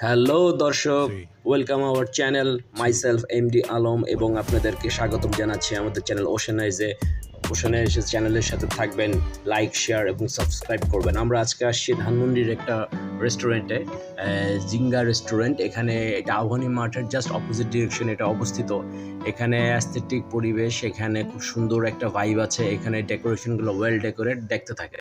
Hello দর্শক, welcome our channel. Myself MD Alam এবং আপনাদেরকে স্বাগতম জানাচ্ছি আমাদের চ্যানেল ওশানাইজে চ্যানেলের সাথে থাকবেন, লাইক, শেয়ার এবং সাবস্ক্রাইব করবেন। আমরা আজকে আসছি ধানমন্ডির একটা রেস্টুরেন্টে, জিঙ্গা রেস্টুরেন্ট। এখানে এটা আহ্বানী মাঠের জাস্ট অপোজিট ডিরেকশন এটা অবস্থিত। এখানে অ্যাস্থেটিক পরিবেশ, এখানে খুব সুন্দর একটা ভাইব আছে। এখানে ডেকোরেশনগুলো ওয়েল ডেকোরেট, দেখতে থাকে।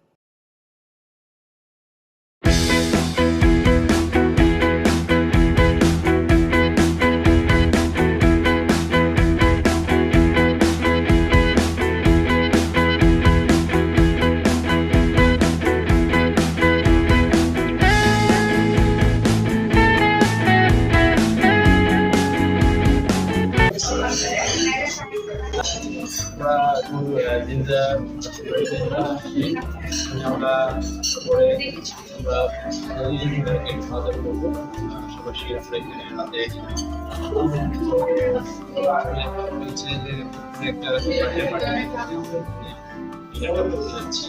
আমরা পরে আমরা খাওয়া দাওয়া করবো। পাশাপাশি আমরা এখানে হাতে একটা যাচ্ছি।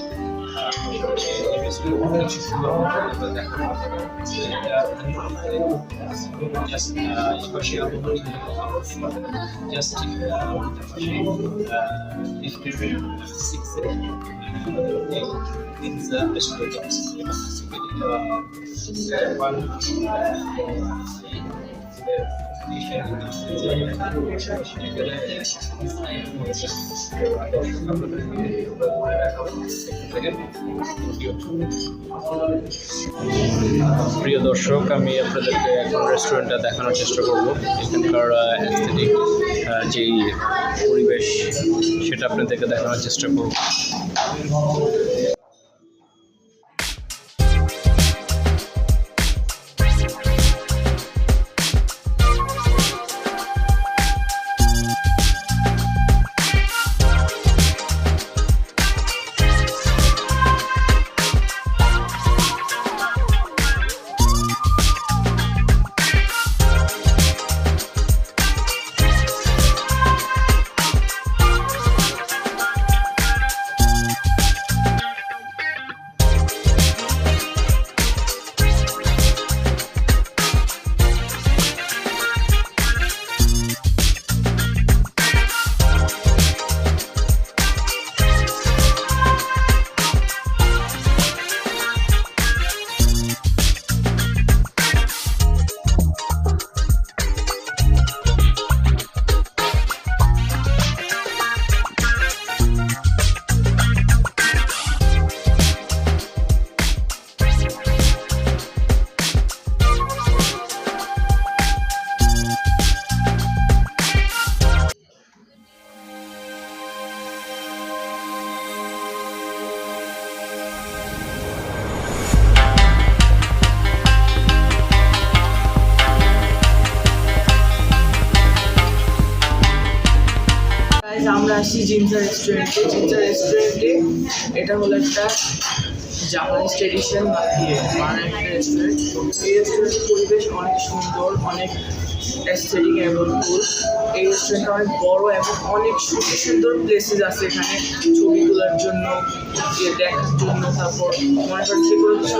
প্রিয় দর্শক, আমি আপনাদেরকে এখন রেস্টুরেন্টটা দেখানোর চেষ্টা করব। এখানকার অ্যাস্থেটিক যেই পরিবেশ সেটা আপনাদেরকে দেখানোর চেষ্টা করব। আমরা আসি জিঞ্জার রেস্টুরেন্টে। এটা হলো একটা জাপানিজ ট্রেডিশন বানানো একটা রেস্টুরেন্ট। এই রেস্টুরেন্টের পরিবেশ অনেক সুন্দর, অনেক অ্যাস্থেটিক এবং কুল। এই রেস্টুরেন্টটা অনেক বড় এবং অনেক সুন্দর সুন্দর প্লেসেস আছে এখানে ছবি তোলার জন্য, দেখার জন্য। তারপর মনে করেন যে কোনো কিছু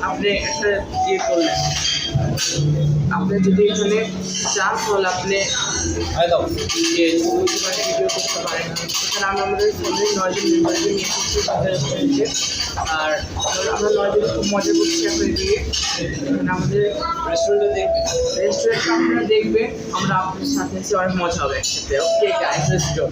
আপনি একটা করলেন, আপনি যদি এখানে চান তাহলে আপনি ভিডিও করতে পারেন। এখানে আমরা আমাদের ফ্যামিলির 9 জন মেম্বারকে নিয়ে এসেছি রেস্টুরেন্টে। আর আমরা 9 জন খুব মজা করছি এখন দিয়ে। এখানে আমাদের রেস্টুরেন্টটা আপনারা দেখবেন, আমরা আপনাদের সাথে অনেক মজা হবে একসাথে। Okay guys, let's go.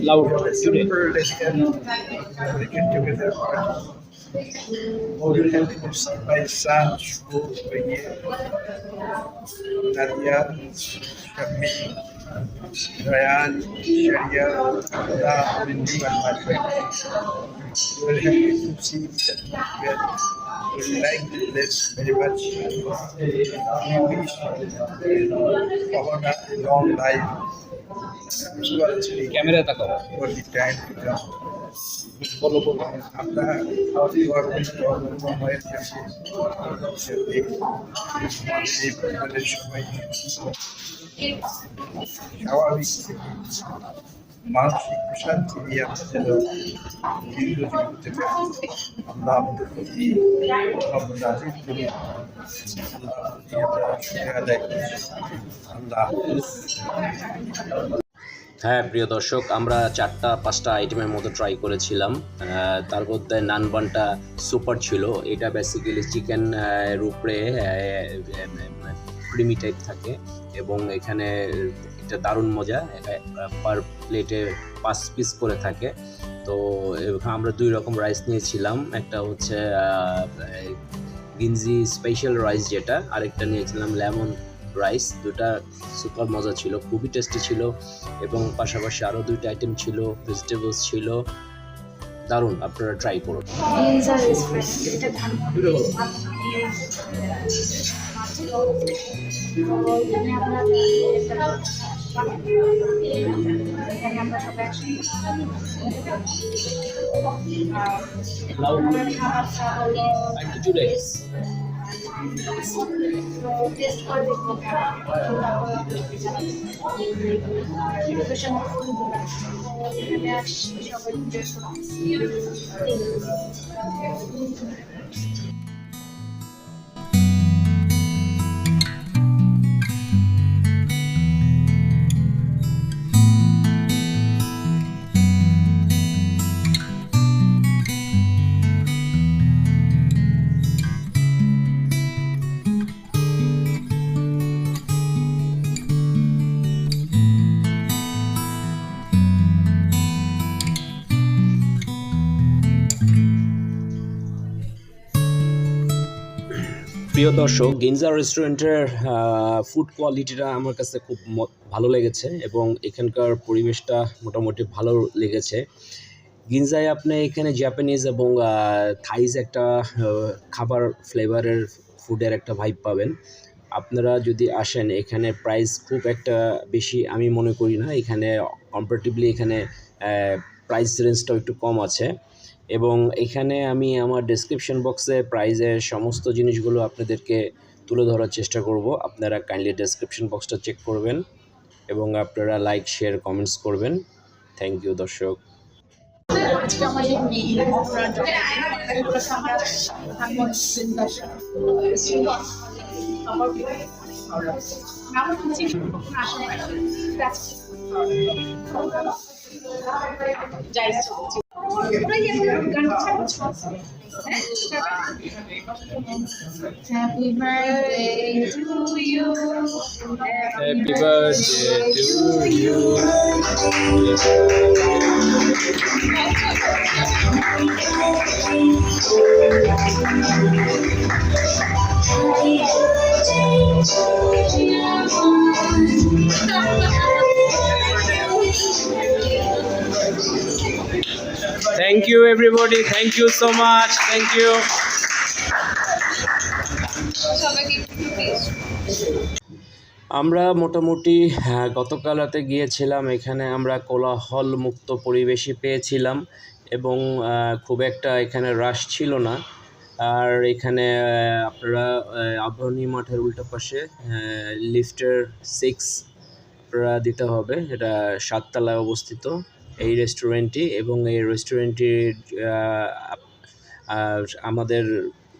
Loud. Simple, elegant, we get together. All helped my son, Shubho, Nadia, Shammi, Ryan, Sharia, Allah, Mindy, and my friend. We are happy to see that we like the place very much. We wish Pavana a long life. Spiritually, camera তাকাও for the time to come. আমরা সময়ের কাছে এই পরিবারের সবাই স্বাভাবিক মানসিক প্রশান্তি নিয়ে আমাদের দীর্ঘজীবী হতে পারি। আমরা আমাদের প্রতি নাজির করি, আল্লাহ শুকরিয়া আদায় করি। আল্লাহ হ্যাঁ প্রিয় দর্শক, আমরা 4-5টা আইটেমের মতো ট্রাই করেছিলাম। তার মধ্যে নান বানটা সুপার ছিল। এটা বেসিক্যালি চিকেন উপরে ক্রিমি টাইপ থাকে এবং এখানে এটা দারুণ মজা। পার প্লেটে 5 পিস করে থাকে। তো আমরা 2 রকম রাইস নিয়েছিলাম, একটা হচ্ছে গিনজি স্পেশাল রাইস যেটা, আরেকটা নিয়েছিলাম লেমন রাইস। দুটা সুপার মজা ছিল, খুবই টেস্টি ছিল এবং পাশাপাশি আরও 2টা আইটেম ছিল, ভেজিটেবলস ছিল, দারুণ। আপনারা ট্রাই করুন। টেস্ট করে দেখবো প্রিয় দর্শক, গিনজা রেস্টুরেন্টের ফুড কোয়ালিটিটা আমার কাছে খুব ভালো লেগেছে এবং এখানকার পরিবেশটা মোটামুটি ভালো লেগেছে। গিনজায় আপনি এখানে জাপানিজ এবং থাইজ একটা খাবার ফ্লেভারের ফুডের একটা ভাইব পাবেন। আপনারা যদি আসেন, এখানে প্রাইস খুব একটা বেশি আমি মনে করি না। এখানে কম্পারেটিভলি এখানে প্রাইস রেঞ্জটাও একটু কম আছে এবং এখানে আমি আমার ডেসক্রিপশন বক্সে প্রাইজের সমস্ত জিনিসগুলো আপনাদেরকে তুলে ধরার চেষ্টা করব। আপনারা কাইন্ডলি ডেসক্রিপশন বক্সটা চেক করবেন এবং আপনারা লাইক, শেয়ার, কমেন্টস করবেন। থ্যাংক ইউ দর্শক। আজকে আমাদের মেয়ে Happy birthday to you. Happy birthday to you. Thank you everybody. Thank you so much. Thank you. আমরা মোটামুটি গতকাল রাতে গিয়েছিলাম। এখানে আমরা কোলাহল মুক্ত পরিবেশই পেয়েছিলাম এবং খুব একটা এখানে রাশ ছিল না। আর এখানে আপনারা আবাহনী মাঠের উল্টো পাশে লিফটের 6 আপনারা দিতে হবে, এটা 7 তলায় অবস্থিত এই রেস্টুরেন্টটি এবং এই রেস্টুরেন্টটি আমাদের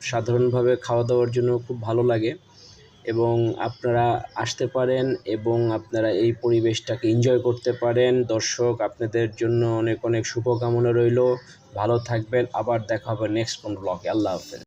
সাধারণভাবে খাওয়া দাওয়ার জন্য খুব ভালো লাগে এবং আপনারা আসতে পারেন এবং আপনারা এই পরিবেশটাকে এনজয় করতে পারেন। দর্শক, আপনাদের জন্য অনেক অনেক শুভকামনা রইল। ভালো থাকবেন, আবার দেখা হবে নেক্সট কোন ব্লগে। আল্লাহ হাফেজ।